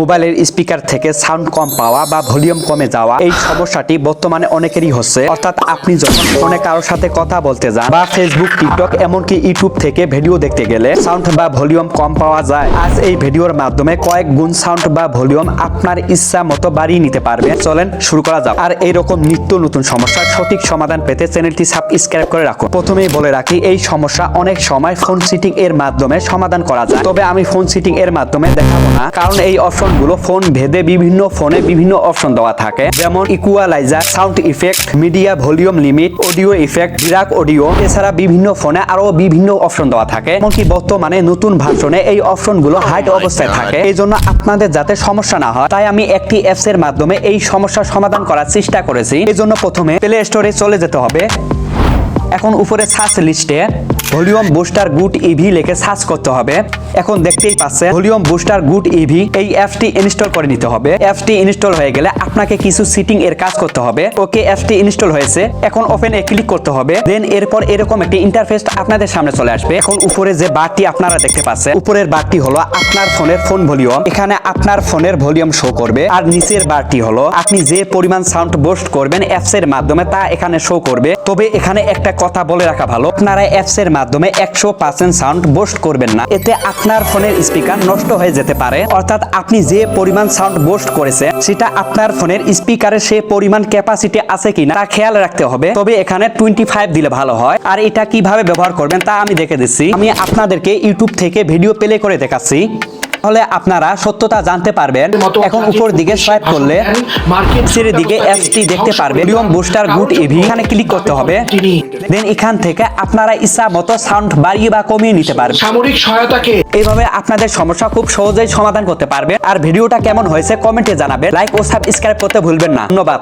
মোবাইলের স্পিকার থেকে সাউন্ড কম পাওয়া বা ভলিউম কমে যাওয়া, এই সমস্যাটি বর্তমানে অনেকেরই হচ্ছে। অর্থাৎ আপনি যখন ফোনে কারোর সাথে কথা বলতে যান বা ফেসবুক, টিকটক, এমনকি ইউটিউব থেকে ভিডিও দেখতে গেলে সাউন্ড বা ভলিউম কম পাওয়া যায়। আজ এই ভিডিওর মাধ্যমে কয়েক গুণ সাউন্ড বা ভলিউম আপনার ইচ্ছা মতো বাড়িয়ে নিতে পারবেন। চলেন শুরু করা যাক। আর এইরকম নিত্য নতুন সমস্যার সঠিক সমাধান পেতে চ্যানেলটি সাবস্ক্রাইব করে রাখুন। প্রথমেই বলে রাখি, এই সমস্যা অনেক সময় ফোন সেটিং এর মাধ্যমে সমাধান করা যায়, তবে আমি ফোন সেটিং এর মাধ্যমে দেখাবো না, কারণ এই অপশনগুলো ফোন ভেদে বিভিন্ন ফোনে বিভিন্ন অপশন দেওয়া থাকে, যেমন equaliser, sound effect, media volume limit, audio effect, Dirac audio. এছাড়া বিভিন্ন ফোনে আরো বিভিন্ন অপশন দেওয়া থাকে, এমনকি বর্তমানে নতুন ভার্সনে এই অপশনগুলো হাইড অবস্থায় থাকে। এই জন্য আপনাদের যাতে সমস্যা না হয়, তাই আমি একটি অ্যাপস এর মাধ্যমে এই সমস্যার সমাধান করার চেষ্টা করেছি। এই জন্য প্রথমে প্লে স্টোরে চলে যেতে হবে। এখন উপরে সার্চ লিস্টে ভলিউম বুস্টার গুড ইভি লিখে সার্চ করতে হবে। এখন দেখতেই পাচ্ছেন ভলিউম বুস্টার গুড ইভি, এই অ্যাপটি ইনস্টল করে নিতে হবে। অ্যাপটি ইনস্টল হয়ে গেলে আপনাকে কিছু সেটিং এর কাজ করতে হবে। ওকে, অ্যাপটি ইনস্টল হয়েছে, এখন ওপেন এ ক্লিক করতে হবে। দেন এরপর এরকম একটি ইন্টারফেস আপনাদের সামনে চলে আসবে। এখন উপরে যে বারটি আপনারা দেখতে পাচ্ছেন, উপরের বারটি হলো আপনার ফোনের ফোন ভলিউম, এখানে আপনার ফোনের ভলিউম শো করবে। আর নিচের বারটি হলো আপনি যে পরিমাণ সাউন্ড বুস্ট করবেন অ্যাপস এর মাধ্যমে তা এখানে শো করবে। তবে এখানে একটা কথা বলে রাখা ভালো, আপনারা অ্যাপস এর মাধ্যমে 100% সাউন্ড বুস্ট করবেন না, এতে আপনার ফোনের স্পিকার নষ্ট হয়ে যেতে পারে। অর্থাৎ আপনি যে পরিমাণ সাউন্ড বুস্ট করেছেন সেটা আপনার ফোনের স্পিকারের সে পরিমাণ ক্যাপাসিটি আছে কিনা তা খেয়াল রাখতে হবে। তবে এখানে 25 দিলে ভালো হয়। আর এটা কিভাবে ব্যবহার করবেন তা আমি দেখে দিচ্ছি। আমি আপনাদেরকে ইউটিউব থেকে ভিডিও প্লে করে দেখাচ্ছি, তাহলে আপনারা সত্যতা জানতে পারবেন। এখন উপর দিকে সোয়াইপ করলে নিচের দিকে অ্যাপসটি দেখতে পারবেন, ভলিউম বুস্টার গুড ইভি, এখানে ক্লিক করতে হবে। দেন এখান থেকে আপনারা ইচ্ছা মতো সাউন্ড বাড়িয়ে বা কমিয়ে নিতে পারবেন। সামরিক সহায়তাকে এইভাবে আপনাদের সমস্যা খুব সহজেই সমাধান করতে পারবে। আর ভিডিওটা কেমন হয়েছে কমেন্টে জানাবেন। লাইক ও সাবস্ক্রাইব করতে ভুলবেন না। ধন্যবাদ।